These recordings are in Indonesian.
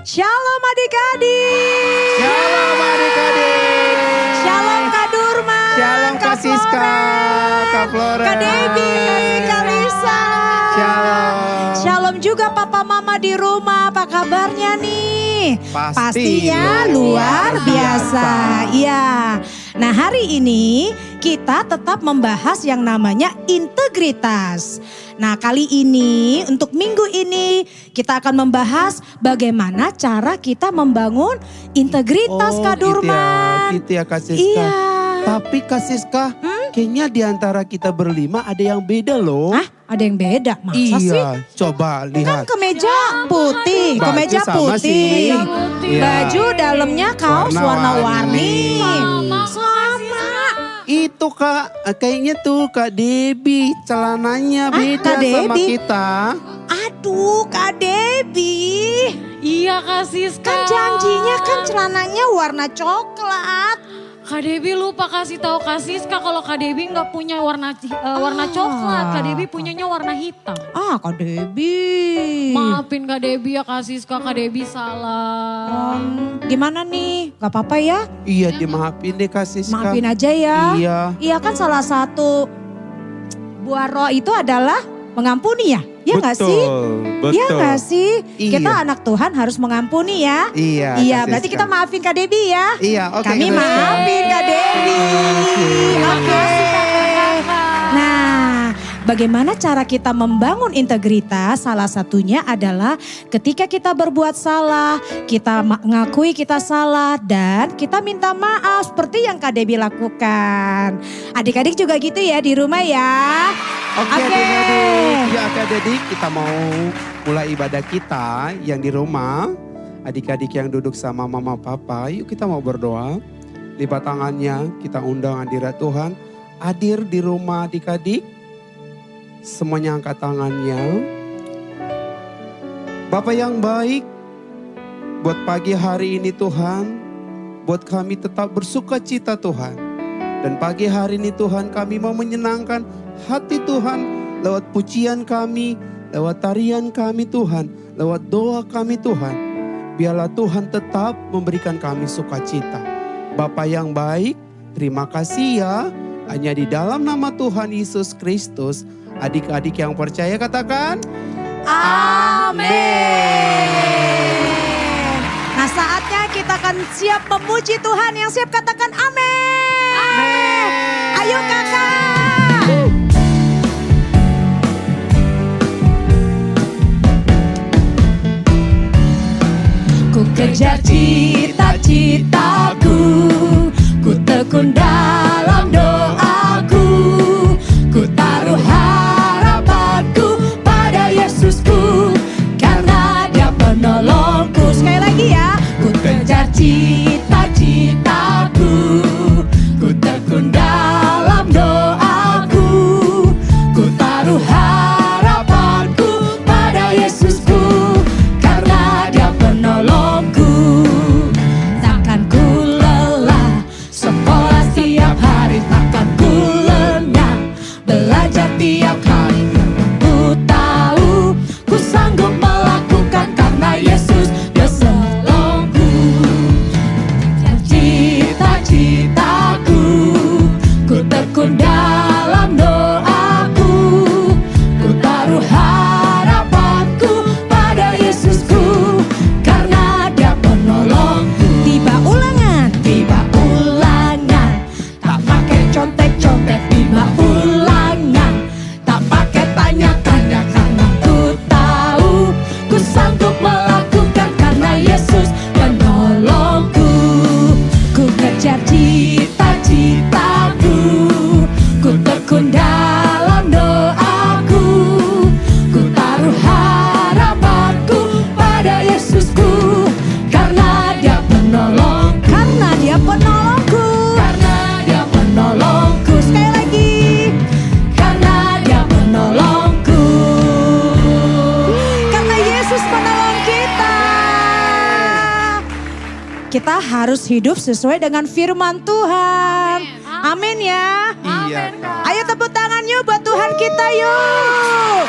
Shalom adik-adik. Shalom adik-adik. Shalom Kak Durma. Shalom Kak Siska, Kak Flora. Kak Debbie, Kak Lisa. Shalom. Shalom juga papa mama di rumah. Apa kabarnya nih? Pastinya luar biasa. Iya. Nah, hari ini kita tetap membahas yang namanya integritas. Nah, kali ini untuk minggu ini kita akan membahas bagaimana cara kita membangun integritas Kak Durma. Gitu ya Kak Siska. Iya. Tapi Kak Siska, kayaknya di antara kita berlima ada yang beda loh. Hah? Ada yang beda? Masa sih? Iya, coba Kan lihat. kemeja putih, Baju kemeja sama putih. sih. Iya. Baju dalamnya kaos warna-warni. Sama. Itu Kak, kayaknya tuh Kak Debbie celananya beda Kak sama Debbie? kita. Aduh Kak Debbie. Iya Kak Siska. Kan janjinya kan celananya warna coklat. Kak Debbie lupa kasih tahu Kak Siska kalau Kak Debbie nggak punya warna coklat. Kak Debbie punyanya warna hitam. Kak Debbie. Maafin Kak Debbie ya Kak Siska, Kak Debbie salah. Gimana nih? Gak apa-apa ya? Iya, dimaafin deh Kak Siska. Maafin aja ya. Iya. Iya kan salah satu buah roh itu adalah mengampuni ya? Iya gak sih? Betul. Iya gak sih? Iya. Kita anak Tuhan harus mengampuni ya. Iya. Iya, Kak berarti Siska. kita maafin Kak Debbie ya. Iya, oke. Kami Kak Siska. maafin Kak Debbie. Oke. Nah, bagaimana cara kita membangun integritas? Salah satunya adalah ketika kita berbuat salah, kita mengakui kita salah dan kita minta maaf seperti yang Kak Debbie lakukan. Adik-adik juga gitu ya di rumah ya. Oke adik-adik, ya adik-adik kita mau mulai ibadah kita yang di rumah. Adik-adik yang duduk sama mama papa, yuk kita mau berdoa. Lipat tangannya, kita undang hadirat Tuhan. Hadir di rumah adik-adik, semuanya angkat tangannya. Bapa yang baik, buat pagi hari ini Tuhan, buat kami tetap bersuka cita Tuhan. Dan pagi hari ini Tuhan kami mau menyenangkan hati Tuhan lewat pujian kami, lewat tarian kami Tuhan, lewat doa kami Tuhan. Biarlah Tuhan tetap memberikan kami sukacita. Bapa yang baik, terima kasih ya. Hanya di dalam nama Tuhan Yesus Kristus, adik-adik yang percaya katakan, Amin. Nah, saatnya kita akan siap memuji Tuhan. Yang siap katakan amin. Amin. Ayo kakak. Ku kejar cita-citaku, ku tekun dalam doaku, ku taruh harapanku pada Yesusku, karena Dia penolongku. Sekali lagi ya, ku kejar cita-citaku, ku tekun dalam doaku, ku taruh harapanku pada Yesusku, karena Dia penolongku. Takkan ku lelah sekolah setiap hari. kita harus hidup sesuai dengan firman Tuhan. Amin ya. Iya, Kak. Ayo tepuk tangan yuk buat Tuhan kita yuk.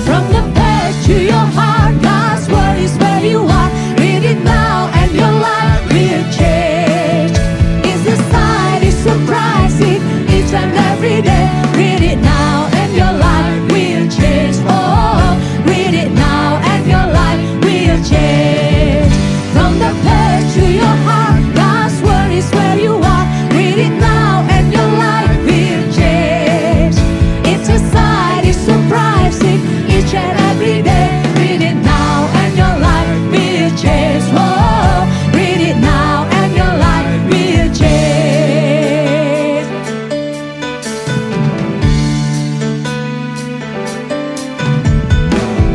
From the page to your heart, God's word is where you are. Read it now and your life will change. It's a sign, it's surprising, each and every day. Read it now and your life will change. Oh, read it now and your life will change. From the page to your heart, God's word is where you are. Read it now and your life will change. It's a sign, it's surprising, each and every day. Read it now and your life will change. Oh, read it now and your life will change.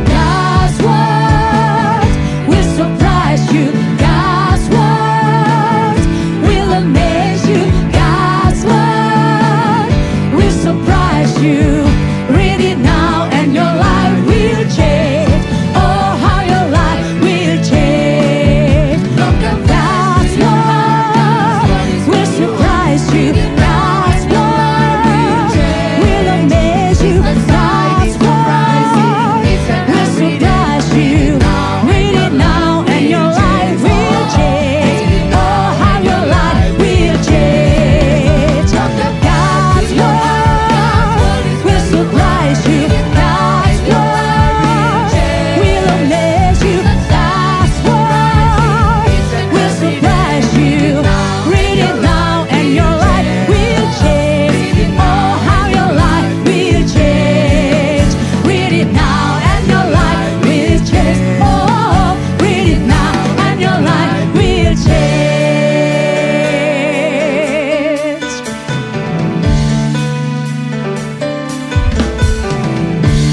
God's word will surprise you. God's word will amaze you. God's word will surprise you. Read it now and your life will change. Oh, how your life will change. God's word will surprise you. God's word will amaze you. God's word will surprise you. Read it now and your life will change. Oh, how your life will change. God's word will surprise you. God's word will amaze you. God's word will surprise you. Read it now and your life will change. Oh, how your life will change. Read it now and your life will change. Oh, read it now and your life will change.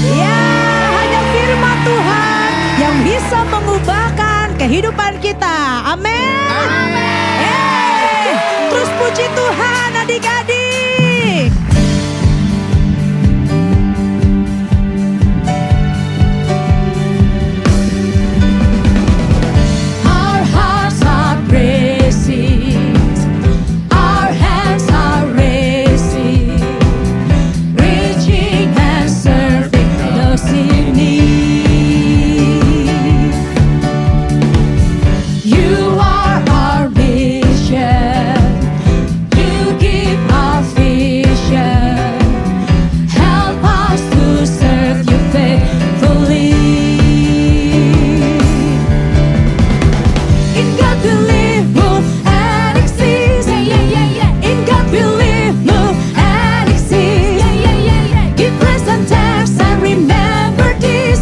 Ya, hanya firman Tuhan yang bisa mengubahkan kehidupan kita. Amin. Yeay. Terus puji Tuhan adik-adik. Our hearts are praising, our hands are raising, reaching and serving those in need. You are our vision, you give our vision. Help us to serve you faithfully. In God we live, move, and exist. In God we live, move, and exist. Give praise and thanks and remember this.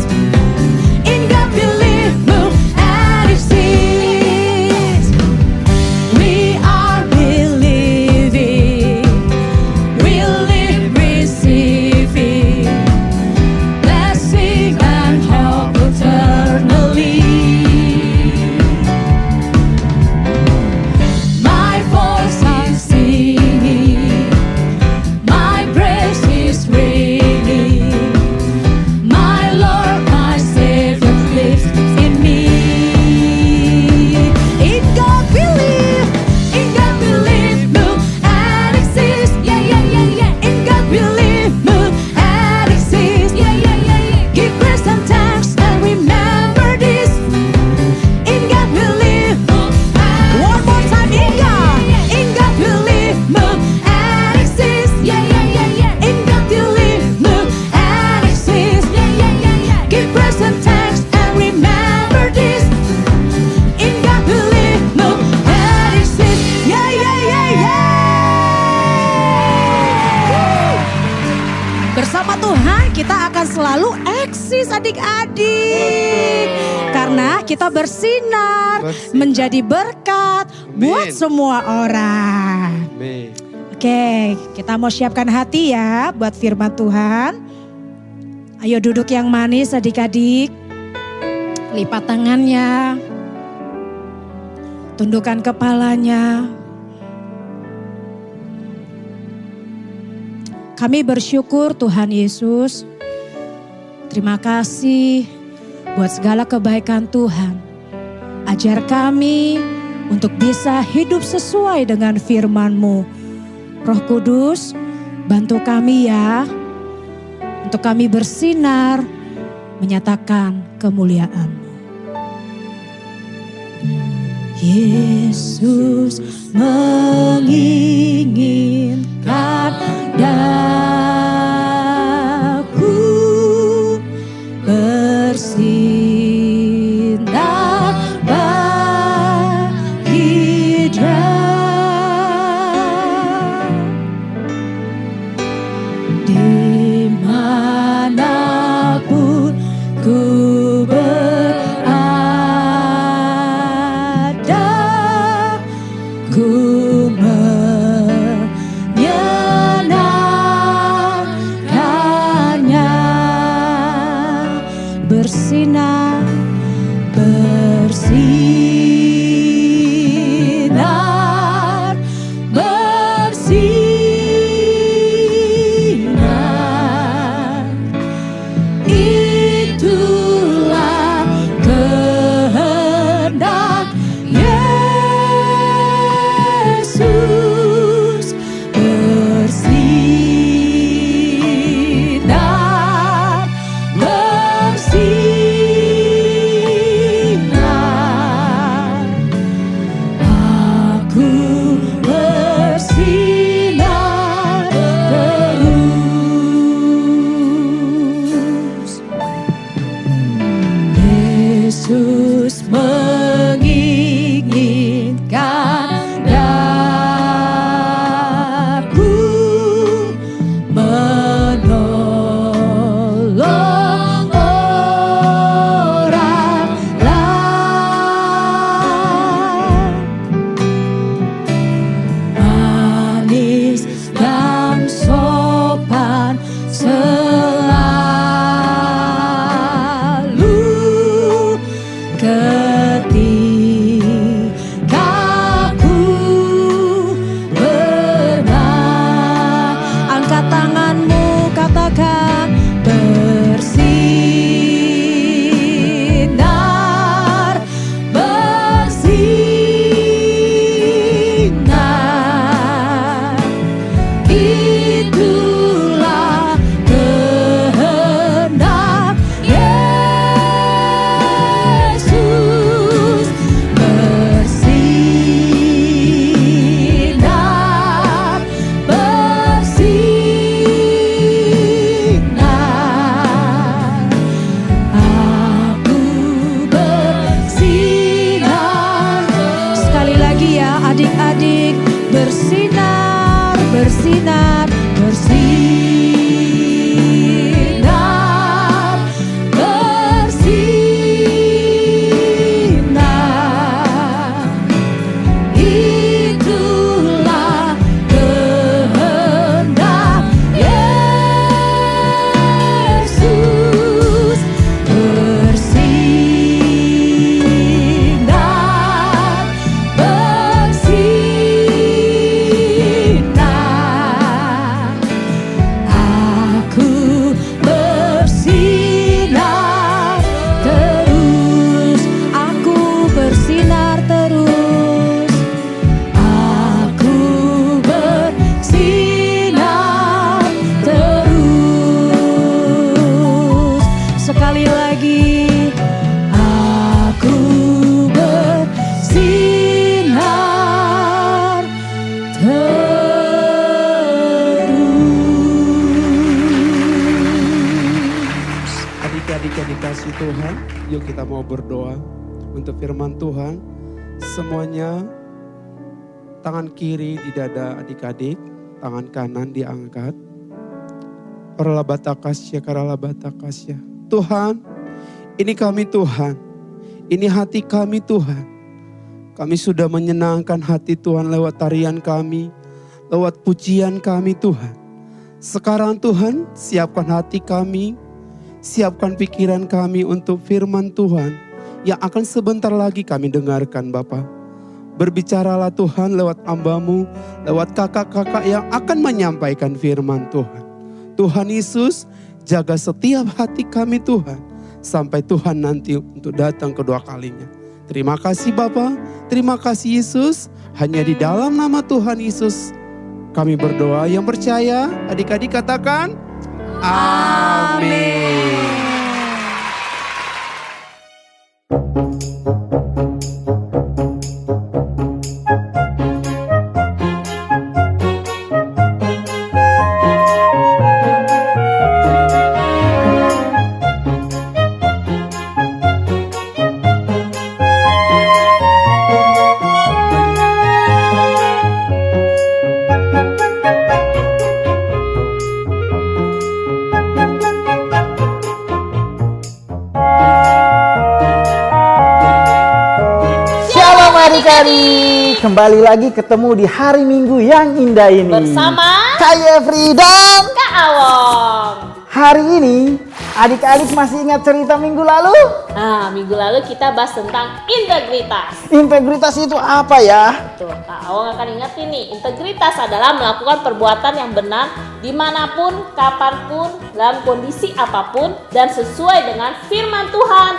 In God we live, move, and exist. We are believing, we live receiving, blessing and help eternally. My voice is singing, my praise is ringing. My Lord, my Savior lives in me. In God we live, in God we live, move and exist. In God we live, move and exist. Give praise and thanks and remember this. In God we live, move and One more time, in God. In God we live, move and exist. In God we live, move and exist. Give praise and thanks and remember this. In God we live, move and exist. Bersama Tuhan kita akan selalu eksis adik-adik. Karena kita bersinar, menjadi berkat buat semua orang. Amin. Oke, kita mau siapkan hati ya buat firman Tuhan. Ayo duduk yang manis adik-adik. Lipat tangannya. Tundukkan kepalanya. Kami bersyukur Tuhan Yesus. Terima kasih buat segala kebaikan Tuhan. Ajar kami untuk bisa hidup sesuai dengan firman-Mu. Roh Kudus, bantu kami ya. Untuk kami bersinar, menyatakan kemuliaan-Mu. Yesus menginginkan daku bersinar bagi Dia. Dimanapun ku berada, ku menyenangkannya. Bersinar, bersinar, bersinar. Itulah kehendak Yesus. Bersinar, bersinar. Aku bersinar terus. Yesus menginginkan daku menolong orang lain. Manis dan sopan selalu ketika ku berenang. Angkat tanganmu, katakan bersinar, bersinar. Itulah kehendak Yesus. Bersinar, bersinar. Aku bersinar. Sekali lagi ya adik-adik, bersinar, bersinar, bersinar, bersinar. Itulah kehendak Yesus. Bersinar, bersinar. Aku bersinar terus. Aku bersinar terus. Aku bersinar terus. Sekali lagi. Aku bersinar terus. Adik-adik yang dikasih Tuhan, yuk kita mau berdoa untuk firman Tuhan. Semuanya tangan kiri di dada adik-adik, tangan kanan diangkat. Oralabatakasya, karalabatakasya. Tuhan, ini kami Tuhan, ini hati kami Tuhan. Kami sudah menyenangkan hati Tuhan lewat tarian kami, lewat pujian kami Tuhan. Sekarang Tuhan, siapkan hati kami, siapkan pikiran kami untuk firman Tuhan yang akan sebentar lagi kami dengarkan Bapa. Berbicaralah Tuhan lewat hamba-Mu, lewat kakak-kakak yang akan menyampaikan firman Tuhan. Tuhan Yesus jaga setiap hati kami Tuhan. Sampai Tuhan nanti untuk datang kedua kalinya. Terima kasih Bapa, terima kasih Yesus. Hanya di dalam nama Tuhan Yesus kami berdoa. Yang percaya, adik-adik katakan, Amin. Adik-adik, kembali lagi ketemu di hari Minggu yang indah ini bersama Kak Yefri dan Kak Awong. hari ini adik-adik masih ingat cerita minggu lalu? Nah, minggu lalu kita bahas tentang integritas. Integritas itu apa ya? Tuh, Kak Awong akan ingat ini. Integritas adalah melakukan perbuatan yang benar dimanapun, kapanpun, dalam kondisi apapun, dan sesuai dengan firman Tuhan.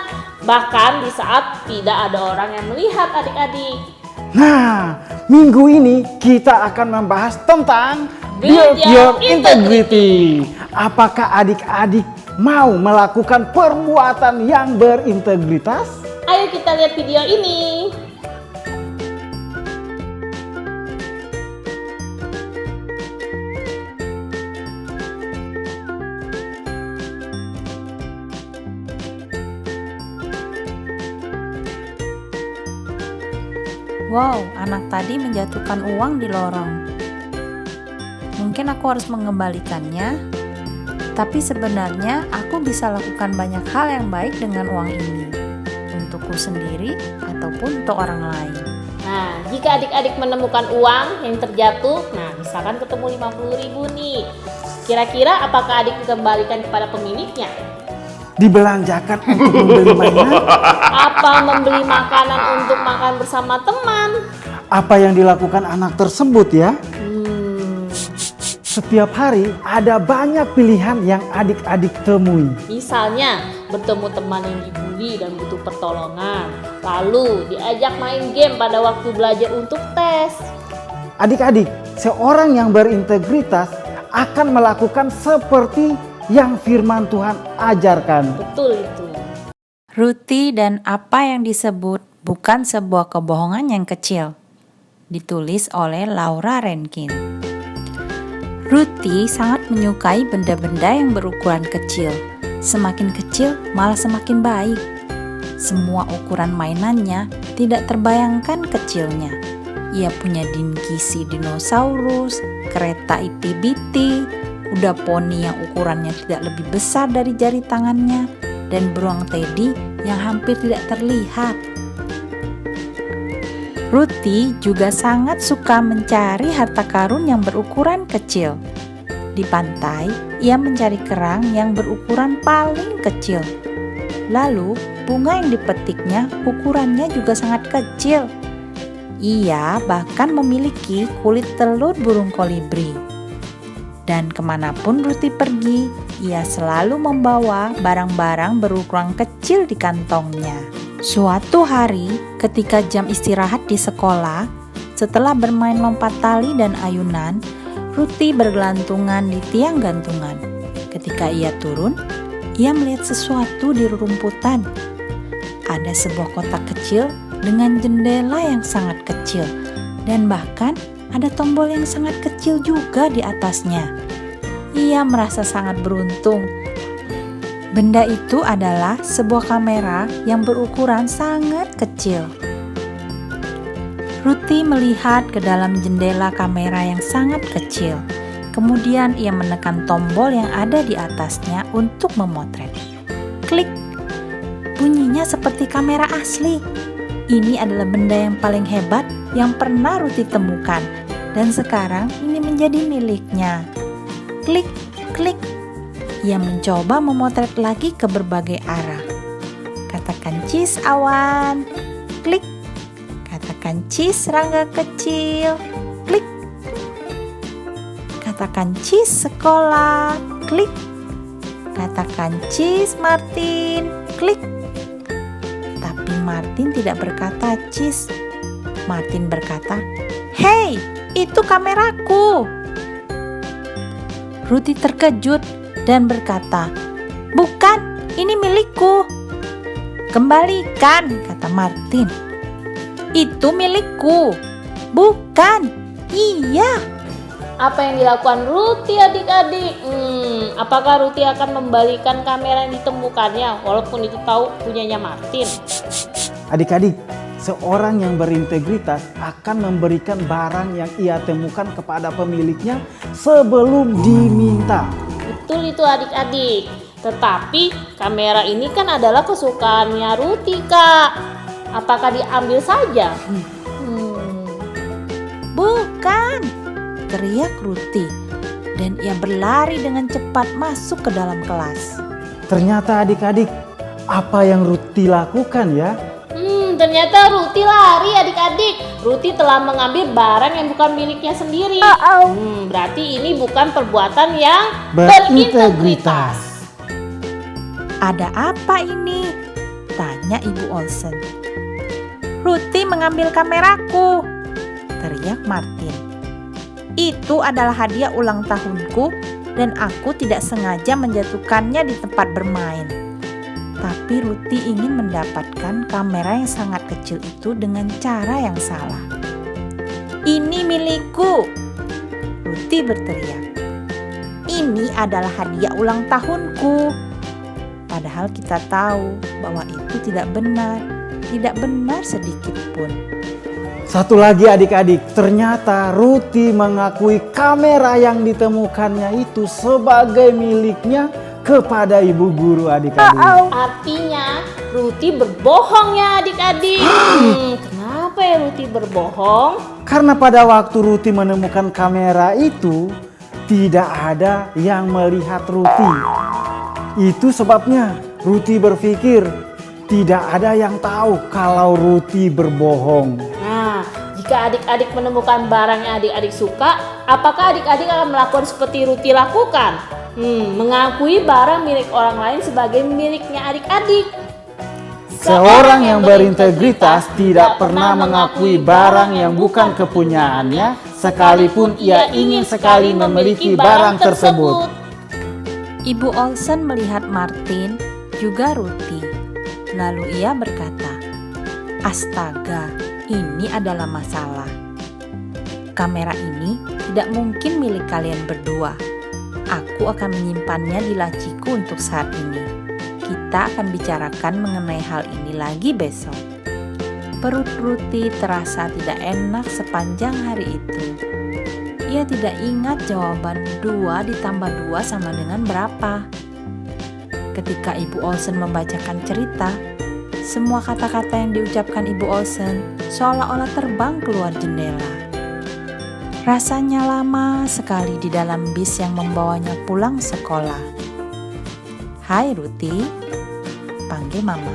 Bahkan di saat tidak ada orang yang melihat adik-adik. Nah, minggu ini kita akan membahas tentang Build Your Integrity. Apakah adik-adik mau melakukan perbuatan yang berintegritas? Ayo kita lihat video ini. Wow, anak tadi menjatuhkan uang di lorong. Mungkin aku harus mengembalikannya, tapi sebenarnya aku bisa lakukan banyak hal yang baik dengan uang ini, untukku sendiri ataupun untuk orang lain. Nah, jika adik-adik menemukan uang yang terjatuh, nah misalkan ketemu 50.000 nih, kira-kira apakah adik dikembalikan kepada pemiliknya? Dibelanjakan untuk membeli mainan? Apa membeli makanan untuk makan bersama teman? Apa yang dilakukan anak tersebut ya? Setiap hari ada banyak pilihan yang adik-adik temui. Misalnya bertemu teman yang dibully dan butuh pertolongan, lalu diajak main game pada waktu belajar untuk tes. Adik-adik, seorang yang berintegritas akan melakukan seperti yang firman Tuhan ajarkan. Betul itu. Ruti dan apa yang disebut bukan sebuah kebohongan yang kecil. Ditulis oleh Laura Rankin. Ruti sangat menyukai benda-benda yang berukuran kecil. Semakin kecil malah semakin baik. Semua ukuran mainannya tidak terbayangkan kecilnya. Ia punya dinky dinosaurus, kereta iti-biti, kuda poni yang ukurannya tidak lebih besar dari jari tangannya, dan beruang teddy yang hampir tidak terlihat. Ruti juga sangat suka mencari harta karun yang berukuran kecil. Di pantai, ia mencari kerang yang berukuran paling kecil. Lalu, bunga yang dipetiknya ukurannya juga sangat kecil. Ia bahkan memiliki kulit telur burung kolibri. Dan kemanapun Ruti pergi, ia selalu membawa barang-barang berukuran kecil di kantongnya. Suatu hari, ketika jam istirahat di sekolah, setelah bermain lompat tali dan ayunan, Ruti bergelantungan di tiang gantungan. Ketika ia turun, ia melihat sesuatu di rerumputan. Ada sebuah kotak kecil dengan jendela yang sangat kecil, dan bahkan ada tombol yang sangat kecil juga di atasnya. Ia merasa sangat beruntung. Benda itu adalah sebuah kamera yang berukuran sangat kecil. Ruti melihat ke dalam jendela kamera yang sangat kecil. Kemudian ia menekan tombol yang ada di atasnya untuk memotret. Klik! Bunyinya seperti kamera asli. Ini adalah benda yang paling hebat yang pernah Ruti temukan, dan sekarang ini menjadi miliknya. Klik, klik. Ia mencoba memotret lagi ke berbagai arah. Katakan cheese awan. Klik. Katakan cheese serangga kecil. Klik. Katakan cheese sekolah. Klik. Katakan cheese, Martin. Klik. Tapi Martin tidak berkata cheese. Martin berkata, "Hei, itu kameraku." Ruti terkejut dan berkata, "Bukan, ini milikku." "Kembalikan," kata Martin. "Itu milikku." "Bukan, iya." Apa yang dilakukan Ruti adik-adik? Apakah Ruti akan membalikan kamera yang ditemukannya walaupun itu tahu punyanya Martin? Adik-adik, seorang yang berintegritas akan memberikan barang yang ia temukan kepada pemiliknya sebelum diminta. Betul itu adik-adik. Tetapi kamera ini kan adalah kesukaannya Ruti, Kak. Apakah diambil saja? "Bukan!" teriak Ruti, dan ia berlari dengan cepat masuk ke dalam kelas. Ternyata adik-adik, apa yang Ruti lakukan ya? Ternyata Ruti lari adik-adik. Ruti telah mengambil barang yang bukan miliknya sendiri. Berarti ini bukan perbuatan yang berintegritas. "Ada apa ini?" tanya Ibu Olsen. "Ruti mengambil kameraku," teriak Martin. "Itu adalah hadiah ulang tahunku dan aku tidak sengaja menjatuhkannya di tempat bermain." Tapi Ruti ingin mendapatkan kamera yang sangat kecil itu dengan cara yang salah. "Ini milikku!" Ruti berteriak. "Ini adalah hadiah ulang tahunku." Padahal kita tahu bahwa itu tidak benar sedikit pun. Satu lagi adik-adik, ternyata Ruti mengakui kamera yang ditemukannya itu sebagai miliknya kepada ibu guru adik-adik. Artinya Ruti berbohong ya adik-adik. Kenapa ya Ruti berbohong? Karena pada waktu Ruti menemukan kamera itu, tidak ada yang melihat Ruti. Itu sebabnya Ruti berpikir tidak ada yang tahu kalau Ruti berbohong. Nah, jika adik-adik menemukan barang yang adik-adik suka, apakah adik-adik akan melakukan seperti Ruti lakukan? Mengakui barang milik orang lain sebagai miliknya adik-adik. Seorang yang berintegritas tidak pernah mengakui barang yang bukan kepunyaannya, sekalipun ia ingin sekali memiliki barang tersebut. Ibu Olsen melihat Martin, juga Ruti. Lalu ia berkata, "Astaga, ini adalah masalah. Kamera ini tidak mungkin milik kalian berdua. Aku akan menyimpannya di laciku untuk saat ini. Kita akan bicarakan mengenai hal ini lagi besok." Perut Ruti terasa tidak enak sepanjang hari itu. Ia tidak ingat jawaban 2 ditambah 2 sama dengan berapa. Ketika Ibu Olsen membacakan cerita, semua kata-kata yang diucapkan Ibu Olsen seolah-olah terbang keluar jendela. Rasanya lama sekali di dalam bis yang membawanya pulang sekolah. "Hai Ruti," panggil Mama.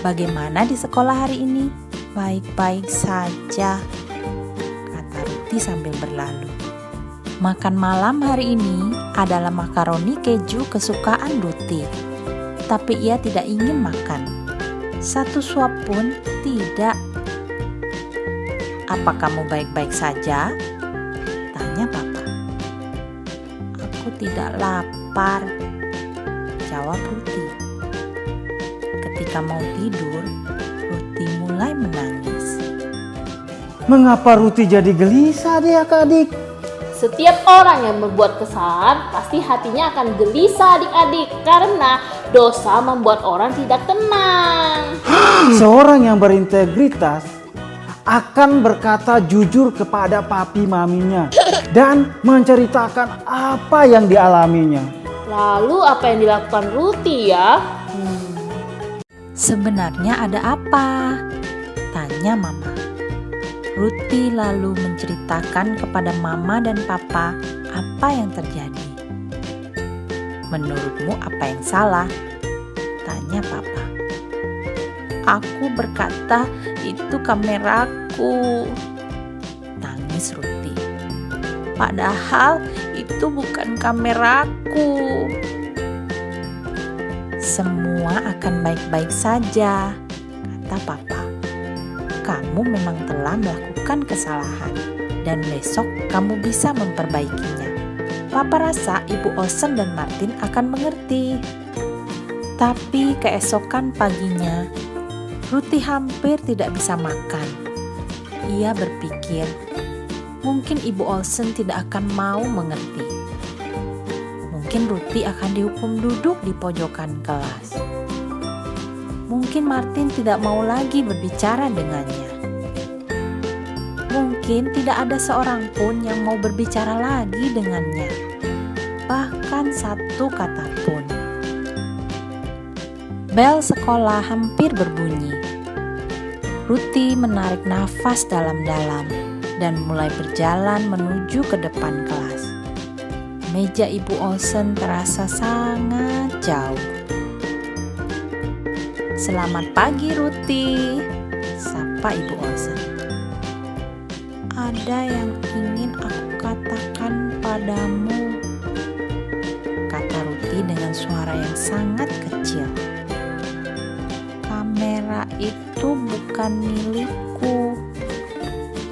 "Bagaimana di sekolah hari ini?" "Baik-baik saja," kata Ruti sambil berlalu. Makan malam hari ini adalah makaroni keju kesukaan Ruti. Tapi ia tidak ingin makan. Satu suap pun tidak. "Apa kamu baik-baik saja?" tanya Papa. "Aku tidak lapar," jawab Ruti. Ketika mau tidur, Ruti mulai menangis. Mengapa Ruti jadi gelisah adik-adik? Setiap orang yang berbuat kesalahan pasti hatinya akan gelisah adik-adik karena dosa membuat orang tidak tenang. Seorang yang berintegritas akan berkata jujur kepada papi maminya dan menceritakan apa yang dialaminya. Lalu apa yang dilakukan Ruti ya? "Sebenarnya ada apa?" tanya Mama. Ruti lalu menceritakan kepada Mama dan Papa apa yang terjadi. "Menurutmu apa yang salah?" tanya Papa. "Aku berkata itu kameraku," tangis Ruti. "Padahal itu bukan kameraku." Semua akan baik-baik saja, kata Papa. Kamu memang telah melakukan kesalahan dan besok kamu bisa memperbaikinya. Papa rasa Ibu Olsen dan Martin akan mengerti. Tapi keesokan paginya, Ruti hampir tidak bisa makan. Ia berpikir, mungkin Ibu Olsen tidak akan mau mengerti. Mungkin Ruti akan dihukum duduk di pojokan kelas. Mungkin Martin tidak mau lagi berbicara dengannya. Mungkin tidak ada seorang pun yang mau berbicara lagi dengannya. Bahkan satu kata pun. Bel sekolah hampir berbunyi. Ruti menarik nafas dalam-dalam dan mulai berjalan menuju ke depan kelas. Meja Ibu Olsen terasa sangat jauh. Selamat pagi Ruti, sapa Ibu Olsen. Ada yang ingin aku katakan padamu, kata Ruti dengan suara yang sangat kecil. Kamera itu bukan milikku.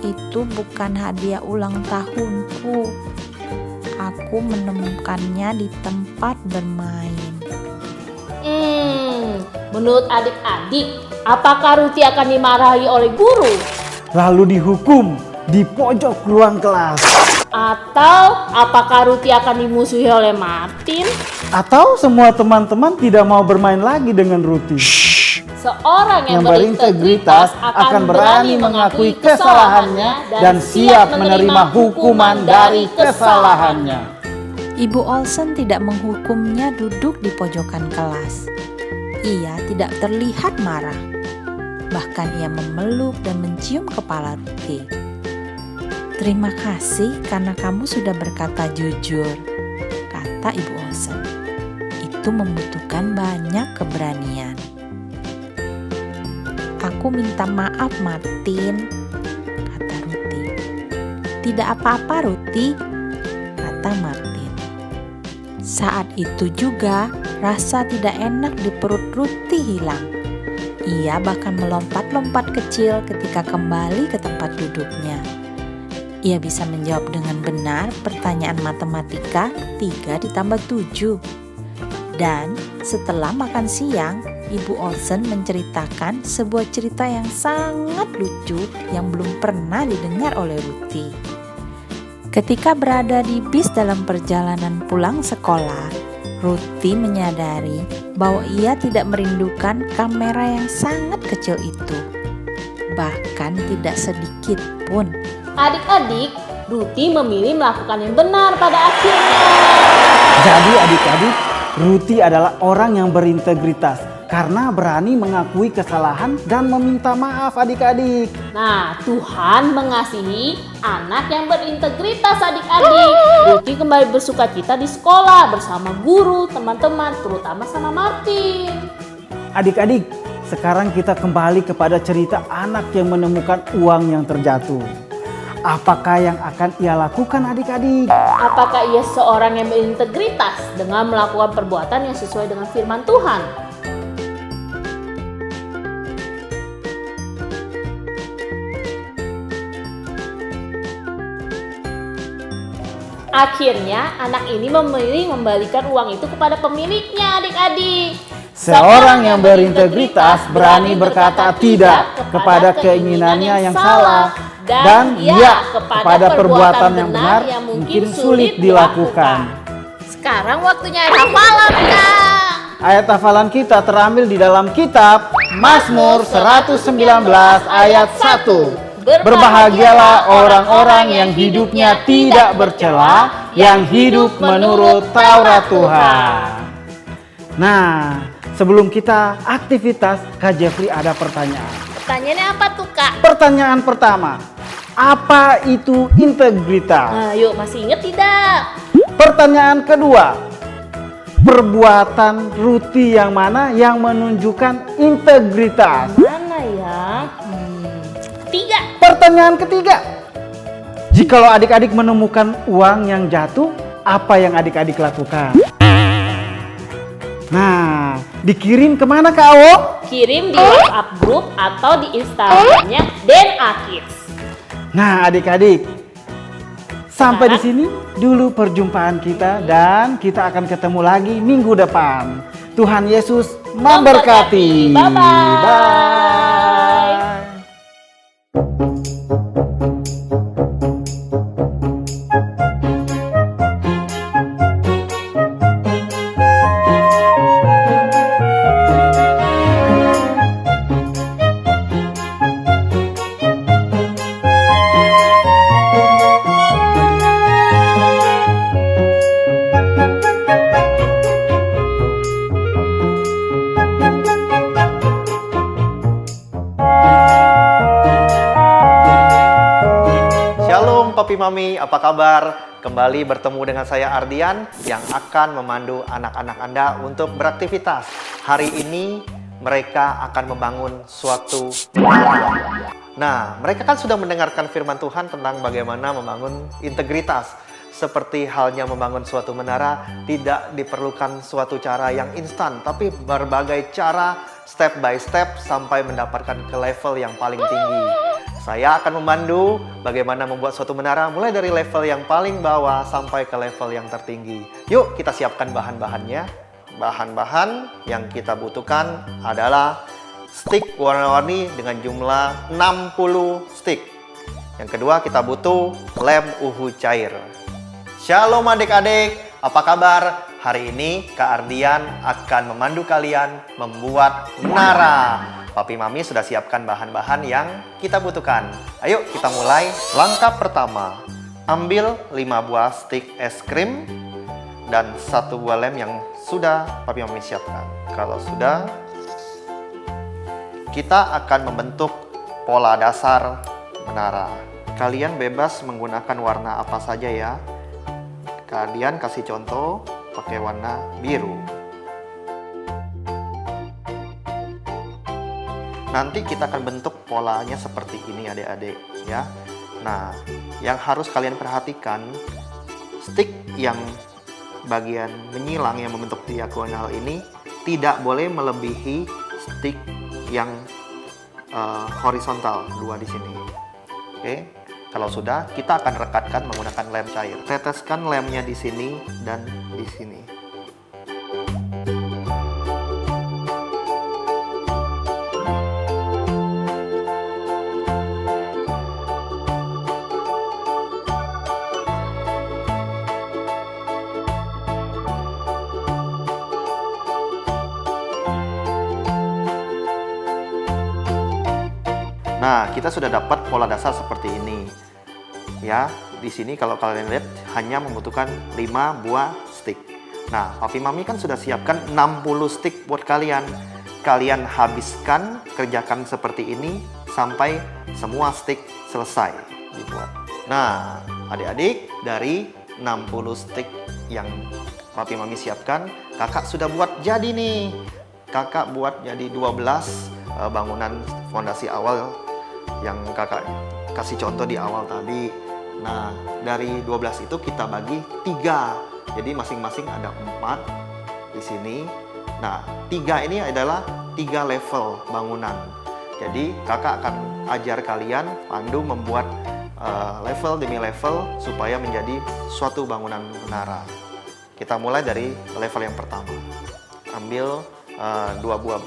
Itu bukan hadiah ulang tahunku. Aku menemukannya di tempat bermain. Menurut adik-adik, apakah Ruti akan dimarahi oleh guru? Lalu dihukum di pojok ruang kelas. Atau apakah Ruti akan dimusuhi oleh Martin? Atau semua teman-teman tidak mau bermain lagi dengan Ruti. Seorang yang berintegritas akan berani mengakui kesalahannya dan siap menerima hukuman dari kesalahannya. Ibu Olsen tidak menghukumnya duduk di pojokan kelas. Ia tidak terlihat marah. Bahkan ia memeluk dan mencium kepala Ruti. Terima kasih karena kamu sudah berkata jujur, kata Ibu Olsen. Itu membutuhkan banyak keberanian. Aku minta maaf Martin, kata Ruti. Tidak apa-apa Ruti, kata Martin. Saat itu juga rasa tidak enak di perut Ruti hilang. Ia bahkan melompat-lompat kecil ketika kembali ke tempat duduknya. Ia bisa menjawab dengan benar pertanyaan matematika 3 ditambah 7. Dan setelah makan siang, Ibu Olsen menceritakan sebuah cerita yang sangat lucu yang belum pernah didengar oleh Ruti. Ketika berada di bis dalam perjalanan pulang sekolah, Ruti menyadari bahwa ia tidak merindukan kamera yang sangat kecil itu. Bahkan tidak sedikit pun. Adik-adik, Ruti memilih melakukan yang benar pada akhirnya. Jadi adik-adik, Ruti adalah orang yang berintegritas karena berani mengakui kesalahan dan meminta maaf adik-adik. Nah, Tuhan mengasihi anak yang berintegritas adik-adik. Ruti kembali bersukacita di sekolah bersama guru, teman-teman, terutama sama Martin. Adik-adik, sekarang kita kembali kepada cerita anak yang menemukan uang yang terjatuh. Apakah yang akan ia lakukan adik-adik? Apakah ia seorang yang berintegritas dengan melakukan perbuatan yang sesuai dengan firman Tuhan? Akhirnya anak ini memilih membalikan uang itu kepada pemiliknya adik-adik. Seorang yang berintegritas berani berkata tidak kepada keinginannya yang salah dan ya kepada perbuatan yang benar yang mungkin sulit dilakukan. Sekarang waktunya hafalan, Kak. Ayat hafalan kita terambil di dalam kitab Mazmur 119 ayat 1. Berbahagialah orang-orang yang hidupnya tidak bercela, yang hidup menurut Taurat Tuhan. Nah, sebelum kita aktivitas, Kak Jeffrey ada pertanyaan. Pertanyaannya apa tuh, Kak? Pertanyaan pertama, apa itu integritas? Nah, yuk, masih ingat tidak? Pertanyaan kedua, perbuatan Ruti yang mana yang menunjukkan integritas? Mana ya? Ketiga. Pertanyaan ketiga, jikalau adik-adik menemukan uang yang jatuh, apa yang adik-adik lakukan? Nah, dikirim kemana Kak Awo? Kirim di WhatsApp grup atau di Instagramnya DNA Kids. Nah, adik-adik, sampai di sini dulu perjumpaan kita dan kita akan ketemu lagi minggu depan. Tuhan Yesus memberkati. Bye-bye. Bye. Shalom Papi Mami, apa kabar? Kembali bertemu dengan saya Ardian yang akan memandu anak-anak Anda untuk beraktivitas. Hari ini mereka akan membangun suatu menara. Nah, mereka kan sudah mendengarkan firman Tuhan tentang bagaimana membangun integritas. Seperti halnya membangun suatu menara, tidak diperlukan suatu cara yang instan, tapi berbagai cara step by step sampai mendapatkan ke level yang paling tinggi. Saya akan memandu bagaimana membuat suatu menara mulai dari level yang paling bawah sampai ke level yang tertinggi. Yuk kita siapkan bahan-bahannya. Bahan-bahan yang kita butuhkan adalah stick warna-warni dengan jumlah 60 stick. Yang kedua kita butuh lem uhu cair. Shalom adik-adik, apa kabar? Hari ini Kak Ardian akan memandu kalian membuat menara. Papi Mami sudah siapkan bahan-bahan yang kita butuhkan. Ayo kita mulai. Langkah pertama, ambil 5 buah stik es krim dan 1 buah lem yang sudah Papi Mami siapkan. Kalau sudah, kita akan membentuk pola dasar menara. Kalian bebas menggunakan warna apa saja ya. Kalian kasih contoh pakai warna biru. Nanti kita akan bentuk polanya seperti ini adik-adik ya. Nah, yang harus kalian perhatikan, stick yang bagian menyilang yang membentuk diagonal ini tidak boleh melebihi stick yang horizontal, 2 di sini. Oke. Kalau sudah, kita akan rekatkan menggunakan lem cair. Teteskan lemnya di sini dan di sini. Nah, kita sudah dapat pola dasar seperti ini. Ya, di sini kalau kalian lihat hanya membutuhkan 5 buah stick. Nah, Papi Mami kan sudah siapkan 60 stick buat kalian. Kalian habiskan, kerjakan seperti ini sampai semua stick selesai dibuat. Nah, adik-adik, dari 60 stick yang Papi Mami siapkan, kakak sudah buat jadi nih. Kakak buat jadi 12 bangunan fondasi awal yang kakak kasih contoh di awal tadi. Nah, dari 12 itu kita bagi 3. Jadi masing-masing ada 4 di sini. Nah, 3 ini adalah 3 level bangunan. Jadi kakak akan ajar kalian pandu membuat level demi level supaya menjadi suatu bangunan menara. Kita mulai dari level yang pertama. Ambil 2 buah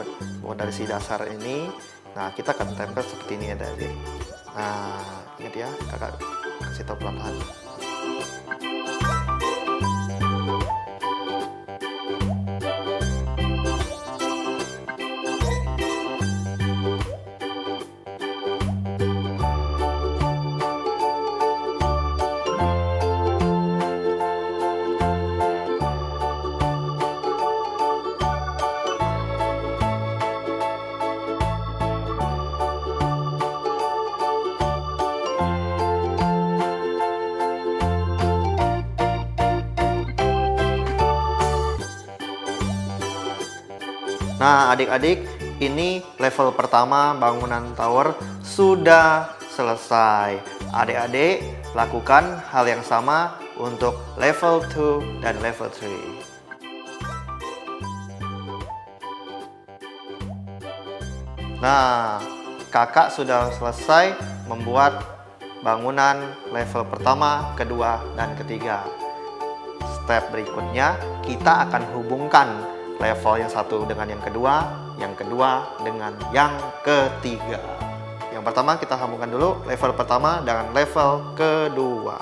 dari si dasar ini. Nah, kita akan tempel seperti ini ya adik. Nah, ingat ya, kakak kasih tahu pelan-pelan. Nah, adik-adik, ini level pertama bangunan tower sudah selesai. Adik-adik, lakukan hal yang sama untuk level 2 dan level 3. Nah, kakak sudah selesai membuat bangunan level pertama, kedua, dan ketiga. Step berikutnya, kita akan hubungkan level yang satu dengan yang kedua dengan yang ketiga. Yang pertama kita sambungkan dulu level pertama dengan level kedua.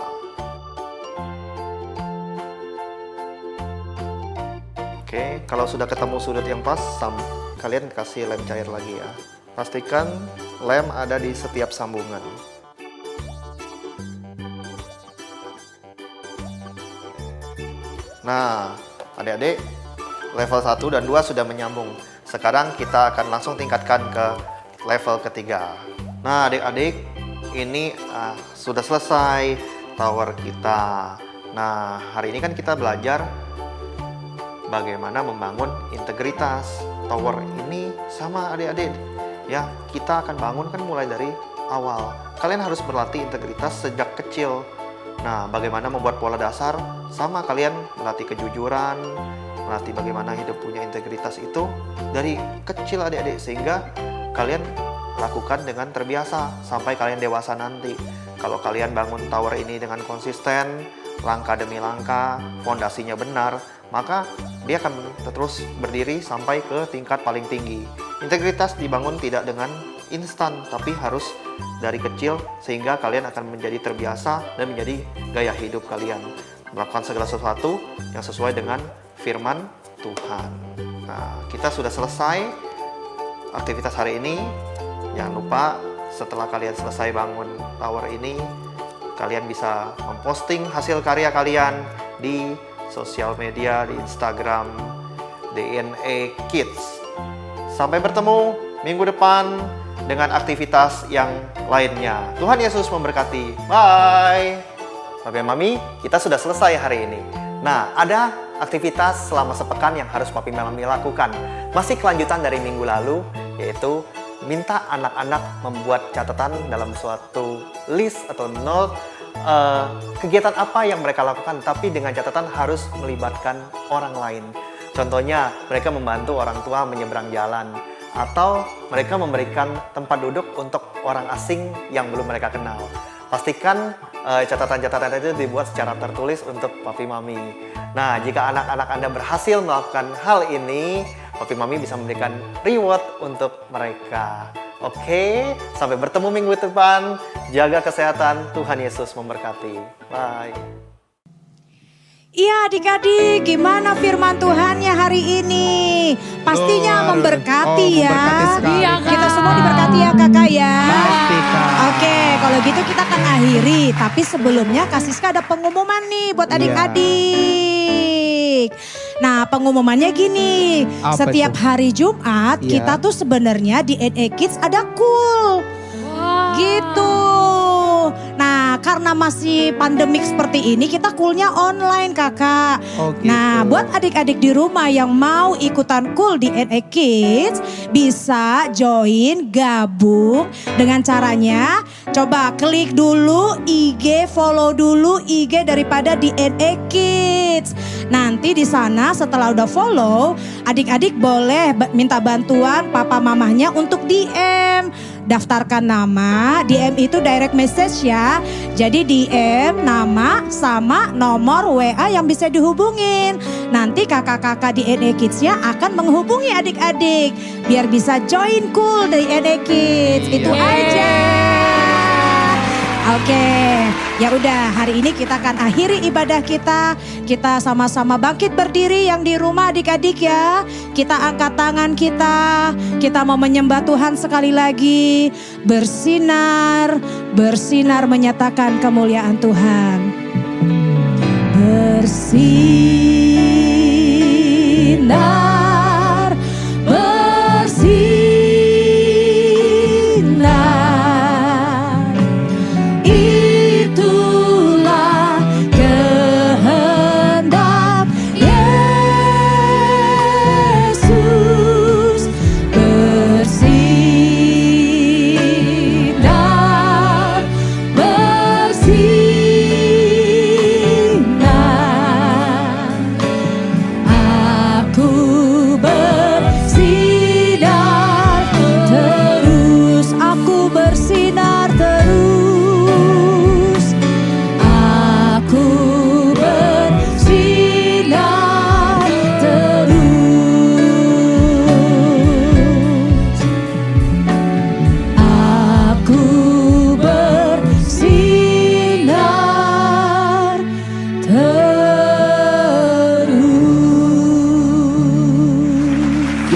Oke, kalau sudah ketemu sudut yang pas, kalian kasih lem cair lagi ya. Pastikan lem ada di setiap sambungan. Nah, adik-adik, level 1 dan 2 sudah menyambung. Sekarang kita akan langsung tingkatkan ke level ketiga. Nah, adik-adik, ini sudah selesai tower kita. Nah, hari ini kan kita belajar bagaimana membangun integritas. Tower ini sama adik-adik. Ya, kita akan bangun kan mulai dari awal. Kalian harus berlatih integritas sejak kecil. Nah, bagaimana membuat pola dasar? Sama kalian melatih kejujuran, melatih bagaimana hidup punya integritas itu dari kecil adik-adik. Sehingga kalian lakukan dengan terbiasa sampai kalian dewasa nanti. Kalau kalian bangun tower ini dengan konsisten, langkah demi langkah, fondasinya benar, maka dia akan terus berdiri sampai ke tingkat paling tinggi. Integritas dibangun tidak dengan instan, tapi harus dari kecil sehingga kalian akan menjadi terbiasa dan menjadi gaya hidup kalian. Melakukan segala sesuatu yang sesuai dengan firman Tuhan. Nah, kita sudah selesai aktivitas hari ini. Jangan lupa setelah kalian selesai bangun tower ini, kalian bisa memposting hasil karya kalian di sosial media, di Instagram DNA Kids. Sampai bertemu minggu depan dengan aktivitas yang lainnya. Tuhan Yesus memberkati. Bye. Papi Mami, kita sudah selesai hari ini. Nah, ada aktivitas selama sepekan yang harus Papi Mami lakukan. Masih kelanjutan dari minggu lalu, yaitu minta anak-anak membuat catatan dalam suatu list atau note kegiatan apa yang mereka lakukan, tapi dengan catatan harus melibatkan orang lain. Contohnya, mereka membantu orang tua menyeberang jalan, atau mereka memberikan tempat duduk untuk orang asing yang belum mereka kenal. Pastikan catatan-catatan itu dibuat secara tertulis untuk Papi Mami. Nah, jika anak-anak Anda berhasil melakukan hal ini, Papi Mami bisa memberikan reward untuk mereka. Oke, sampai bertemu minggu depan. Jaga kesehatan, Tuhan Yesus memberkati. Bye. Iya adik-adik, gimana firman Tuhannya hari ini? Pastinya memberkati ya. Memberkati sekali. Iya, Kak. Kita semua diberkati ya kakak ya. Pasti, Kak. Oke, kalau gitu kita akan akhiri. Tapi sebelumnya Kak Siska ada pengumuman nih buat Iya. adik-adik. Nah, pengumumannya gini. Apa Setiap tuh? hari Jumat Iya. kita tuh sebenarnya di NA Kids ada cool. Gitu. Nah, karena masih pandemik seperti ini, kita coolnya online kakak. Oh, gitu. Nah, buat adik-adik di rumah yang mau ikutan cool di NA Kids, bisa join, gabung dengan caranya. Coba klik dulu IG, follow dulu IG daripada di NA Kids. Nanti di sana setelah udah follow, adik-adik boleh minta bantuan papa mamahnya untuk DM. Daftarkan nama, DM itu direct message ya. Jadi DM nama sama nomor WA yang bisa dihubungin. Nanti kakak-kakak di NA Kids-nya akan menghubungi adik-adik biar bisa join cool di NA Kids. Itu aja. Oke, ya udah hari ini kita akan akhiri ibadah kita. Kita sama-sama bangkit berdiri yang di rumah adik-adik ya. Kita angkat tangan kita. Kita mau menyembah Tuhan sekali lagi. Bersinar, bersinar menyatakan kemuliaan Tuhan. Bersinar, bersinar. Itulah kehendak Yesus. Bersinar, bersinar. Aku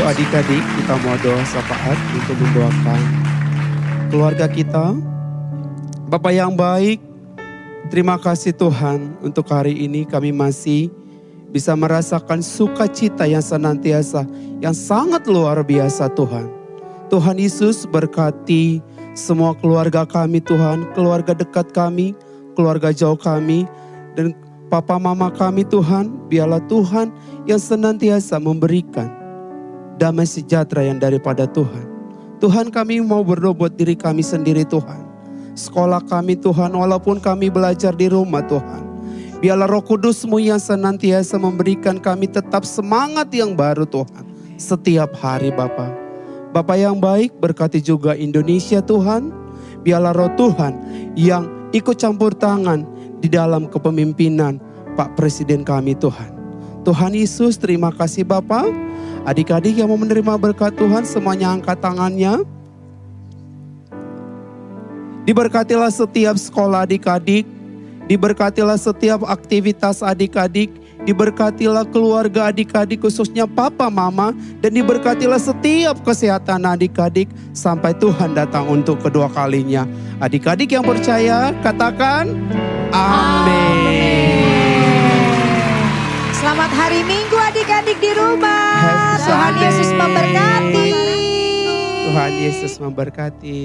Bapak adik-adik, kita mau doa syafaat untuk mendoakan keluarga kita. Bapak yang baik, terima kasih Tuhan untuk hari ini kami masih bisa merasakan sukacita yang senantiasa, yang sangat luar biasa Tuhan. Tuhan Yesus berkati semua keluarga kami Tuhan, keluarga dekat kami, keluarga jauh kami, dan Papa Mama kami Tuhan, biarlah Tuhan yang senantiasa memberikan damai sejahtera yang daripada Tuhan. Tuhan kami mau berdoa buat diri kami sendiri Tuhan. Sekolah kami Tuhan, walaupun kami belajar di rumah Tuhan. Biarlah Roh Kudus-Mu yang senantiasa memberikan kami tetap semangat yang baru Tuhan. Setiap hari Bapa. Bapa yang baik, berkati juga Indonesia Tuhan. Biarlah Roh Tuhan yang ikut campur tangan di dalam kepemimpinan Pak Presiden kami Tuhan. Tuhan Yesus, terima kasih Bapa. Adik-adik yang mau menerima berkat Tuhan, semuanya angkat tangannya. Diberkatilah setiap sekolah adik-adik, diberkatilah setiap aktivitas adik-adik, diberkatilah keluarga adik-adik khususnya papa mama, dan diberkatilah setiap kesehatan adik-adik sampai Tuhan datang untuk kedua kalinya. Adik-adik yang percaya katakan amin. Selamat hari Minggu adik-adik di rumah. Happy Tuhan Sunday. Yesus memberkati. Tuhan Yesus memberkati.